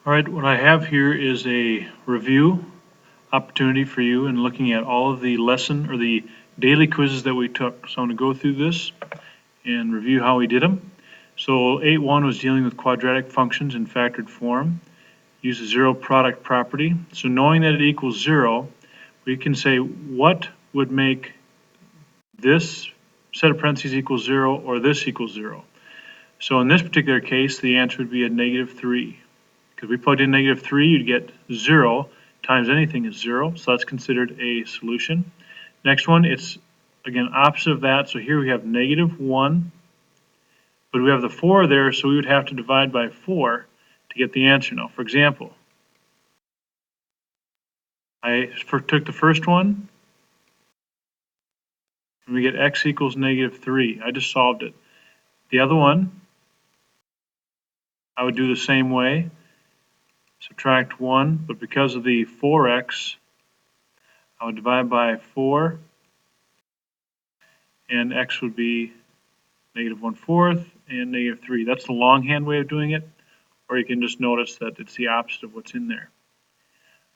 All right, what I have here is a review opportunity for you in looking at all of the lesson or the daily quizzes that we took. So I'm going to go through this and review how we did them. So 8.1 was dealing with quadratic functions in factored form. Use the zero product property. So knowing that it equals 0, we can say what would make this set of parentheses equal 0 or this equals 0. So in this particular case, the answer would be a -3. Because we plugged in -3, you'd get 0 times anything is 0, so that's considered a solution. Next one, it's again opposite of that, so here we have -1, but we have the 4 there, so we would have to divide by 4 to get the answer now. For example, I took the first one, and we get x equals -3. I just solved it. The other one, I would do the same way, subtract 1, but because of the 4x, I would divide by 4, and x would be -1/4 and -3. That's the longhand way of doing it, or you can just notice that it's the opposite of what's in there.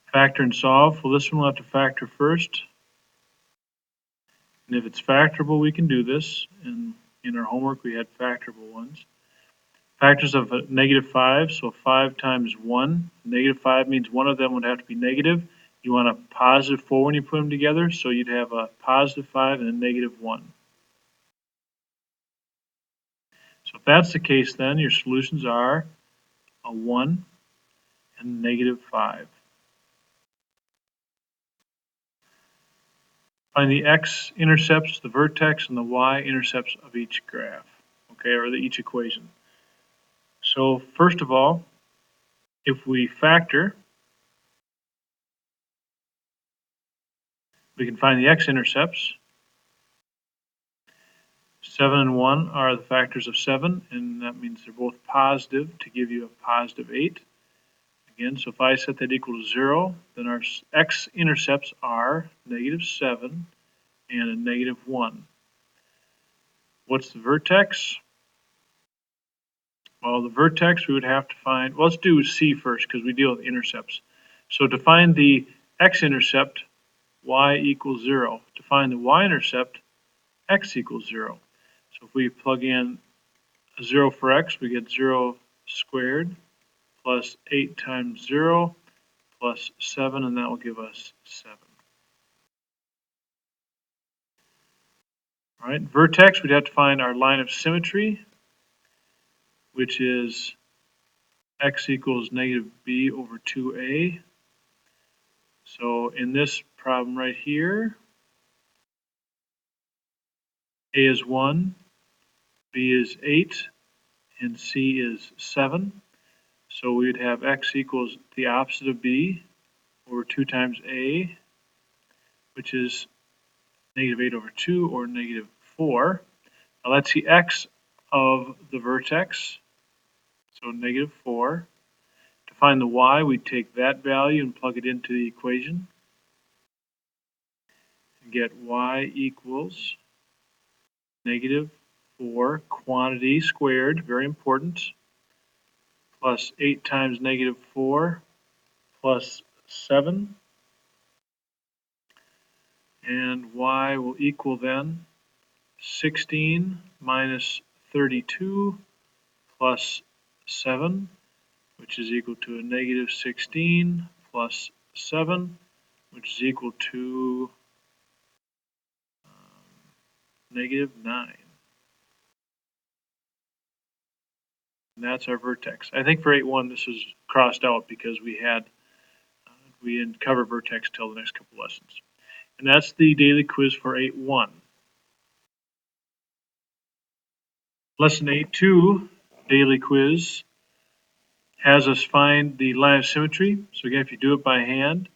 Factor and solve. Well, this one we'll have to factor first. And if it's factorable, we can do this. And in our homework, we had factorable ones. Factors of -5, so 5 times 1. -5 means one of them would have to be negative. You want a +4 when you put them together, so you'd have a +5 and a -1. So if that's the case, then your solutions are a 1 and -5. Find the x-intercepts, the vertex, and the y-intercepts of each graph, okay, or each equation. So first of all, if we factor, we can find the x-intercepts. 7 and 1 are the factors of 7, and that means they're both positive to give you a +8. Again, so if I set that equal to 0, then our x-intercepts are -7 and a -1. What's the vertex? Well, the vertex we would have to find, well, let's do C first because we deal with intercepts. So to find the x-intercept, y equals 0. To find the y-intercept, x equals 0. So if we plug in a 0 for x, we get 0 squared plus 8 times 0 plus 7, and that will give us 7. All right, vertex, we'd have to find our line of symmetry, which is x equals -b over 2a. So in this problem right here, a is 1, b is 8, and c is 7. So we would have x equals the opposite of b over 2 times a, which is -8 over 2 or -4. Now that's the x of the vertex, so -4. To find the y, we take that value and plug it into the equation and get y equals -4 quantity squared, very important, plus 8 times -4 plus 7. And y will equal then 16 minus 32 plus 7, which is equal to a -16 plus 7, which is equal to -9. And that's our vertex. I think for 8.1 this was crossed out because we didn't cover vertex till the next couple lessons. And that's the daily quiz for 8.1. Lesson 8.2, daily quiz, has us find the line of symmetry. So again, if you do it by hand,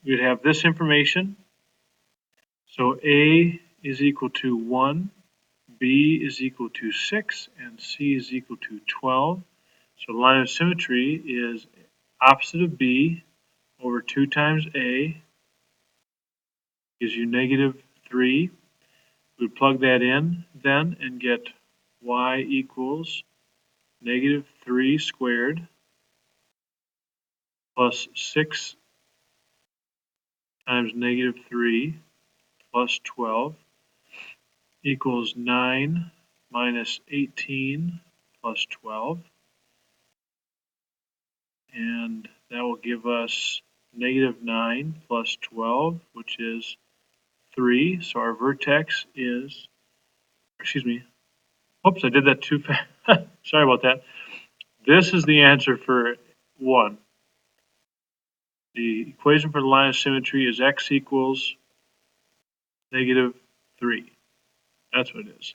we'd have this information. So A is equal to 1, B is equal to 6, and C is equal to 12. So the line of symmetry is opposite of B over 2 times A gives you -3. We plug that in then and get y equals -3 squared plus 6 times negative 3 plus 12 equals 9 minus 18 plus 12. And that will give us negative 9 plus 12, which is 3. So our vertex is, excuse me, oops, I did that too fast. Sorry about that. This is the answer for 1. The equation for the line of symmetry is x equals negative 3. That's what it is.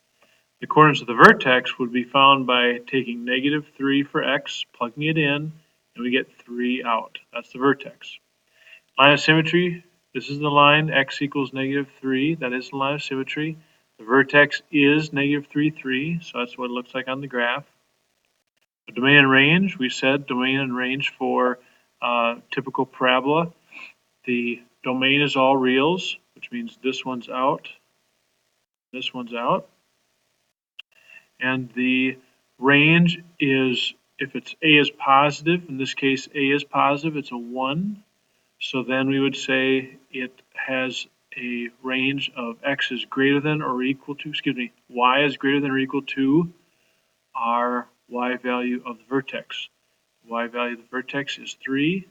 The coordinates of the vertex would be found by taking negative 3 for x, plugging it in, and we get 3 out. That's the vertex. Line of symmetry, this is the line, x equals negative 3. That is the line of symmetry. The vertex is negative 3, 3, so that's what it looks like on the graph. The domain and range, we said domain and range for typical parabola. The domain is all reals, which means this one's out, this one's out. And the range is, if it's a is positive, in this case a is positive, it's a 1. So then we would say it has a range of x is greater than or equal to, y is greater than or equal to our y value of the vertex. Y value of the vertex is 3,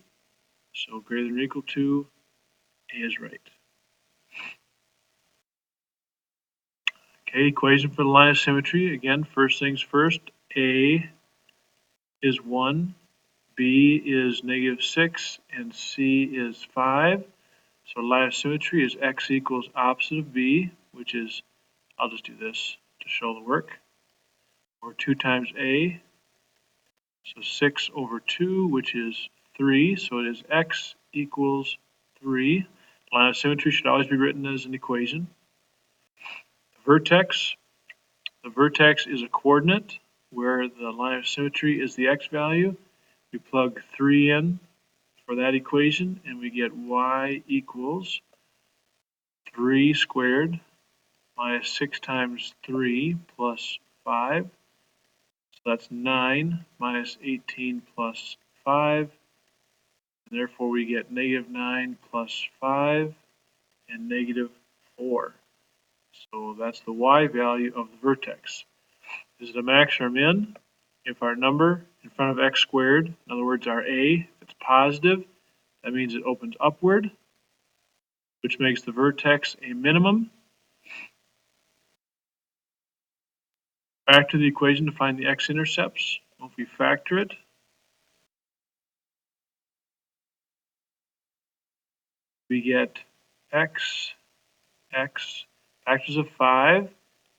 so greater than or equal to, A is right. Okay, equation for the line of symmetry. Again, first things first, A is 1, B is negative 6, and C is 5. So line of symmetry is x equals opposite of B, which is, I'll just do this to show the work, or 2 times A. So 6 over 2, which is 3. So it is x equals 3. Line of symmetry should always be written as an equation. The vertex is a coordinate where the line of symmetry is the x value. We plug 3 in for that equation, and we get y equals 3 squared minus 6 times 3 plus 5. So that's 9 minus 18 plus 5. And therefore we get negative 9 plus 5 and negative 4. So that's the y value of the vertex. Is it a max or a min? If our number in front of x squared, in other words our a, if it's positive, that means it opens upward, which makes the vertex a minimum. Factor the equation to find the x-intercepts. If we factor it, we get x, factors of 5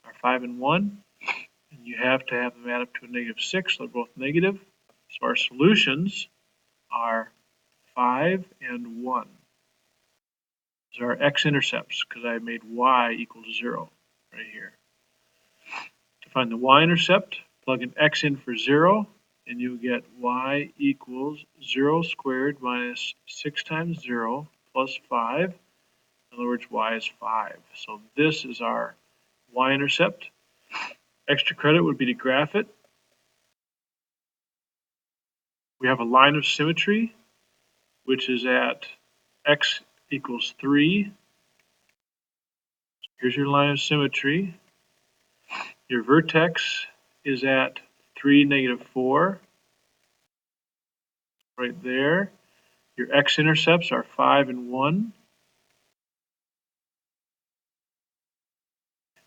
are 5 and 1, and you have to have them add up to a negative 6, so they're both negative. So our solutions are 5 and 1. These are our x-intercepts, because I made y equal to 0 right here. To find the y-intercept, plug an x in for 0, and you get y equals 0 squared minus 6 times 0 plus 5. In other words, y is 5. So this is our y-intercept. Extra credit would be to graph it. We have a line of symmetry, which is at x equals 3. Here's your line of symmetry. Your vertex is at 3, negative 4, right there. Your x-intercepts are 5 and 1.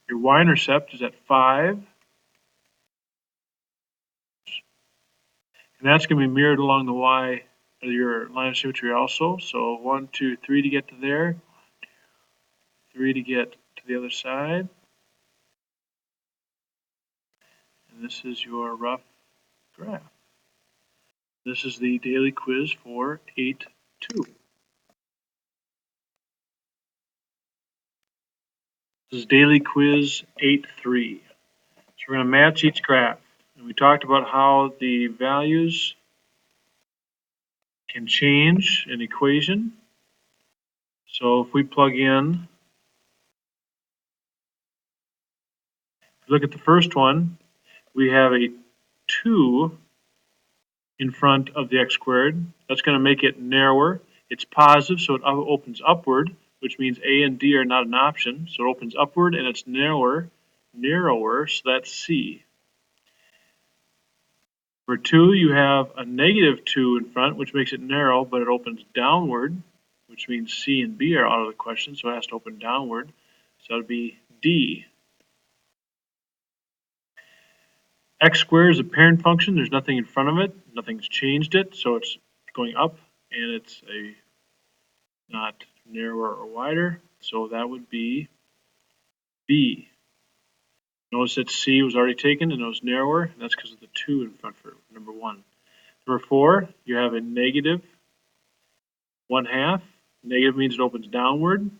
Your y-intercept is at 5. And that's going to be mirrored along the y of your line of symmetry also. So 1, 2, 3 to get to there. 3 to get to the other side. And this is your rough graph. This is the daily quiz for 8.2. This is daily quiz 8.3. So we're going to match each graph. And we talked about how the values can change an equation. So if we plug in, look at the first one, we have a 2 in front of the x squared. That's going to make it narrower. It's positive, so it opens upward, which means A and D are not an option. So it opens upward and it's narrower, so that's C. For 2, you have a negative 2 in front, which makes it narrow, but it opens downward, which means C and B are out of the question, so it has to open downward. So that would be D. X squared is a parent function. There's nothing in front of it. Nothing's changed it, so it's going up, and it's not narrower or wider. So that would be B. Notice that C was already taken, and it was narrower. And that's because of the 2 in front for number 1. Number 4, you have a negative 1/2. Negative means it opens downward,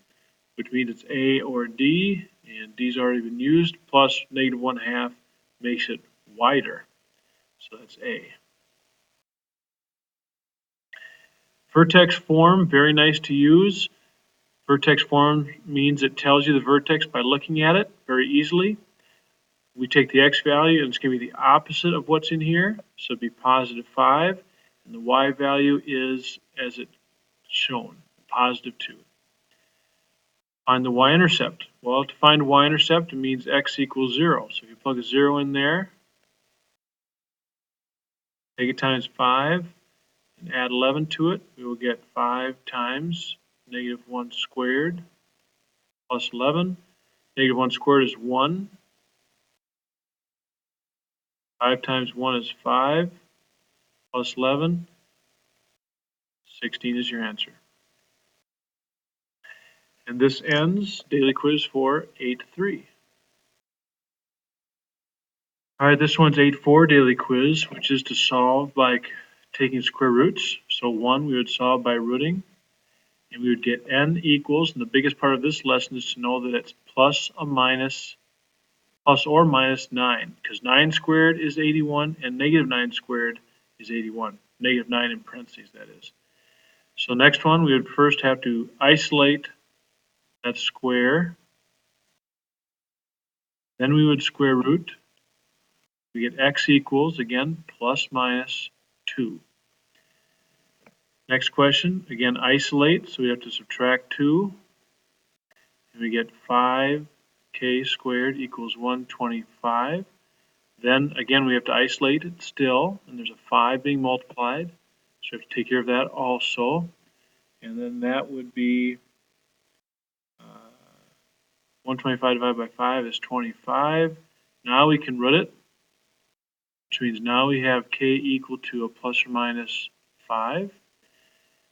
which means it's A or D, and D's already been used, plus negative 1/2 makes it wider. So that's A. Vertex form, very nice to use. Vertex form means it tells you the vertex by looking at it very easily. We take the x value and it's going to be the opposite of what's in here, so it'd be positive 5, and the y value is as it's shown, positive 2. Find the y-intercept. Well, to find y-intercept, it means x equals 0. So if you plug a 0 in there, take it times 5, and add 11 to it, we will get 5 times negative 1 squared plus 11. Negative 1 squared is 1. 5 times 1 is 5, plus 11. 16 is your answer. And this ends daily quiz for 8-3. All right, this one's 8-4 daily quiz, which is to solve by taking square roots. So 1 we would solve by rooting, and we would get n equals, and the biggest part of this lesson is to know that it's plus or minus 9, because 9 squared is 81 and negative 9 squared is 81. Negative 9 in parentheses, that is. So next one, we would first have to isolate that square. Then we would square root. We get x equals, again, plus minus 2. Next question, again, isolate, so we have to subtract 2. And we get 5k squared equals 125. Then, again, we have to isolate it still, and there's a 5 being multiplied. So we have to take care of that also. And then that would be 125 divided by 5 is 25. Now we can root it, which means now we have k equal to a plus or minus 5.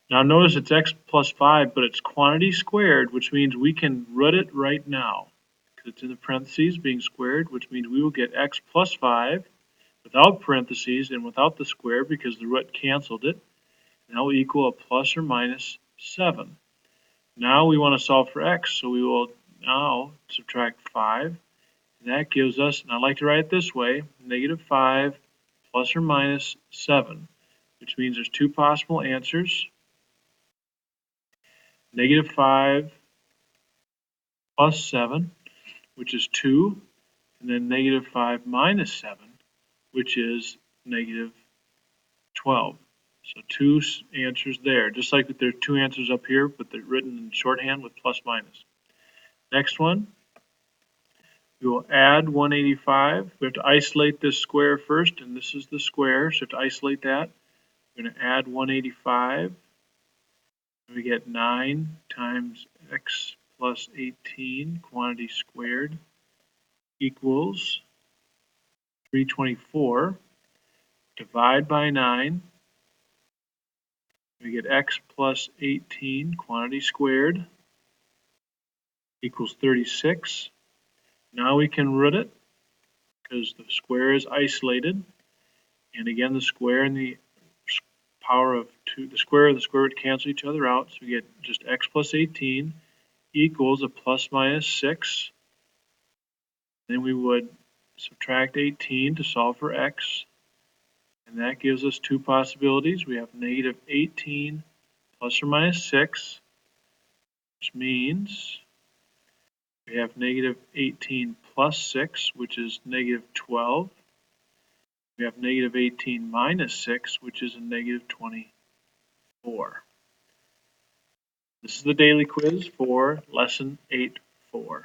Now notice it's x plus 5, but it's quantity squared, which means we can root it right now, because it's in the parentheses being squared, which means we will get x plus 5 without parentheses and without the square because the root canceled it. That will equal a plus or minus 7. Now we want to solve for x, so we will now subtract 5. And that gives us, and I like to write it this way, negative 5 plus or minus 7, which means there's 2 possible answers. Negative 5 plus 7, which is 2, and then negative 5 minus 7, which is negative 12. So 2 answers there, just like there are 2 answers up here, but they're written in shorthand with plus minus. Next one, we will add 185. We have to isolate this square first, and this is the square, so we have to isolate that. We're going to add 185. We get 9 times x plus 18, quantity squared, equals 324. Divide by 9. We get x plus 18, quantity squared, equals 36. Now we can root it because the square is isolated. And again, the square and the power of 2, the square and the square root cancel each other out. So we get just x plus 18 equals a plus minus 6. Then we would subtract 18 to solve for x. And that gives us 2 possibilities. We have negative 18 plus or minus 6, which means we have negative 18 plus 6, which is negative 12. We have negative 18 minus 6, which is a negative 24. This is the daily quiz for lesson 8.4.